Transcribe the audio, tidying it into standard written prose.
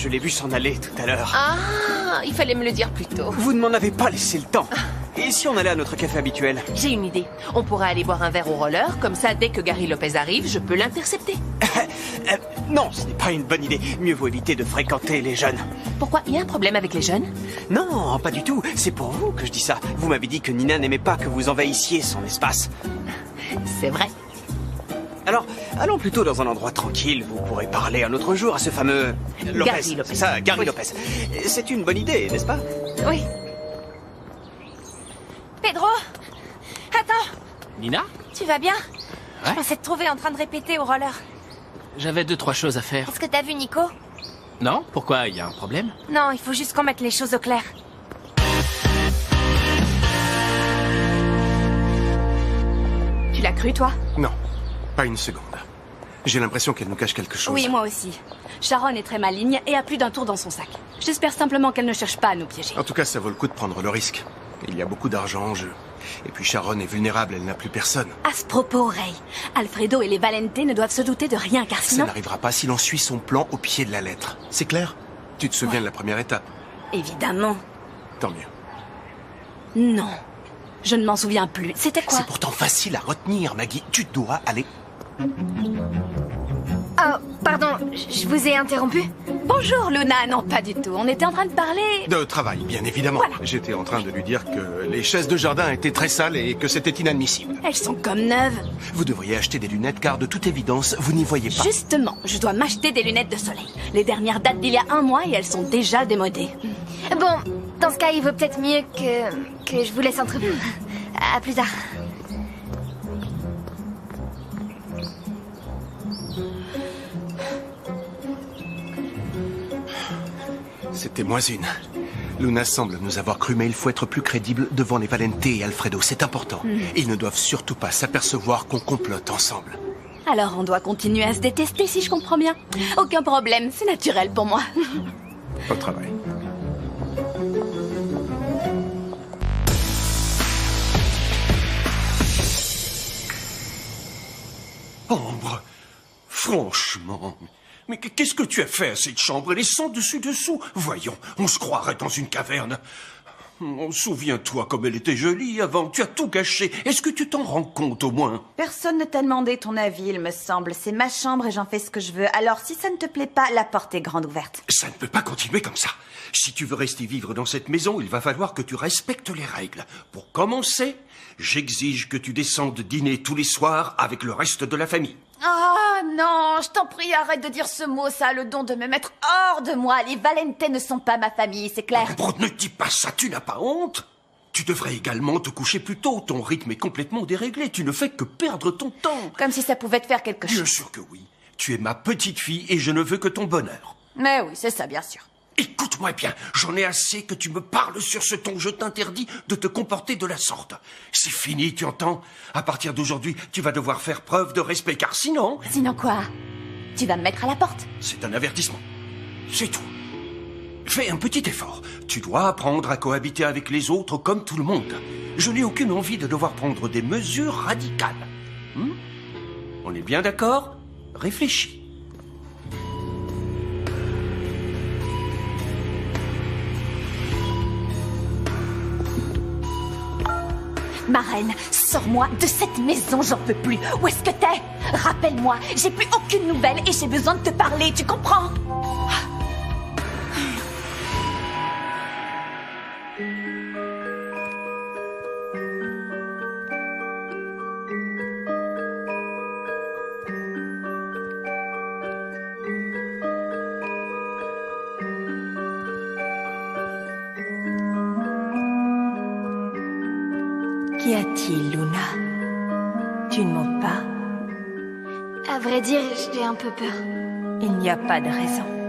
Je l'ai vu s'en aller tout à l'heure. Ah, il fallait me le dire plus tôt. Vous ne m'en avez pas laissé le temps. Et si on allait à notre café habituel? J'ai une idée. On pourrait aller boire un verre au roller, comme ça, dès que Gary Lopez arrive, je peux l'intercepter. Non, ce n'est pas une bonne idée. Mieux vaut éviter de fréquenter les jeunes. Pourquoi? Il y a un problème avec les jeunes? Non, pas du tout. C'est pour vous que je dis ça. Vous m'avez dit que Nina n'aimait pas que vous envahissiez son espace. C'est vrai. Alors, allons plutôt dans un endroit tranquille. Vous pourrez parler un autre jour à ce fameux... Lopez. Gary Lopez. C'est ça, Gary Oui. Lopez. C'est une bonne idée, n'est-ce pas? Oui. Pedro! Attends! Nina? Tu vas bien? Ouais. Je pensais te trouver en train de répéter au roller. J'avais 2-3 choses à faire. Est-ce que t'as vu Nico? Non? Pourquoi? Il y a un problème? Non, il faut juste qu'on mette les choses au clair. Tu l'as cru, toi? Non, pas une seconde. J'ai l'impression qu'elle nous cache quelque chose. Oui, moi aussi. Sharon est très maligne et a plus d'un tour dans son sac. J'espère simplement qu'elle ne cherche pas à nous piéger. En tout cas, ça vaut le coup de prendre le risque. Il y a beaucoup d'argent en jeu. Et puis Sharon est vulnérable, elle n'a plus personne. À ce propos, Ray, Alfredo et les Valente ne doivent se douter de rien, car Ça sinon... n'arrivera pas si l'on suit son plan au pied de la lettre. C'est clair? Tu te souviens de la première étape? Évidemment. Tant mieux. Non. Je ne m'en souviens plus. C'était quoi? C'est pourtant facile à retenir, Maggie. Tu dois aller... Oh, pardon, je vous ai interrompu? Bonjour, Luna. Non, pas du tout. On était en train de parler... De travail, bien évidemment. Voilà. J'étais en train de lui dire que les chaises de jardin étaient très sales et que c'était inadmissible. Elles sont comme neuves. Vous devriez acheter des lunettes car de toute évidence, vous n'y voyez pas. Justement, je dois m'acheter des lunettes de soleil. Les dernières datent d'il y a un mois et elles sont déjà démodées. Bon, dans ce cas, il vaut peut-être mieux que je vous laisse entre vous. À plus tard. C'était moins une. Luna semble nous avoir cru, mais il faut être plus crédible devant les Valente et Alfredo. C'est important. Ils ne doivent surtout pas s'apercevoir qu'on complote ensemble. Alors on doit continuer à se détester, si je comprends bien. Aucun problème, c'est naturel pour moi. Au travail. Ambre, franchement, mais qu'est-ce que tu as fait à cette chambre? Elle est sans dessus-dessous. Voyons, on se croirait dans une caverne. Oh, souviens-toi comme elle était jolie avant. Tu as tout gâché. Est-ce que tu t'en rends compte au moins? Personne ne t'a demandé ton avis, il me semble. C'est ma chambre et j'en fais ce que je veux. Alors, si ça ne te plaît pas, la porte est grande ouverte. Ça ne peut pas continuer comme ça. Si tu veux rester vivre dans cette maison, il va falloir que tu respectes les règles. Pour commencer, j'exige que tu descendes dîner tous les soirs avec le reste de la famille. Oh non, je t'en prie, arrête de dire ce mot. Ça a le don de me mettre hors de moi. Les Valente ne sont pas ma famille, c'est clair. Ambre, ne dis pas ça, tu n'as pas honte? Tu devrais également te coucher plus tôt. Ton rythme est complètement déréglé. Tu ne fais que perdre ton temps. Comme si ça pouvait te faire quelque Bien chose. sûr que oui. Tu es ma petite fille et je ne veux que ton bonheur. Mais oui, c'est ça, bien sûr. Écoute-moi bien, j'en ai assez que tu me parles sur ce ton. Je t'interdis de te comporter de la sorte. C'est fini, tu entends? À partir d'aujourd'hui, tu vas devoir faire preuve de respect, car sinon... Sinon quoi? Tu vas me mettre à la porte? C'est un avertissement. C'est tout. Fais un petit effort. Tu dois apprendre à cohabiter avec les autres comme tout le monde. Je n'ai aucune envie de devoir prendre des mesures radicales. On est bien d'accord? Réfléchis. Ma reine, sors-moi de cette maison, j'en peux plus. Où est-ce que t'es? Rappelle-moi, j'ai plus aucune nouvelle et j'ai besoin de te parler, tu comprends? Qu'y a-t-il, Luna? Tu ne montes pas? À vrai dire, j'ai un peu peur. Il n'y a pas de raison.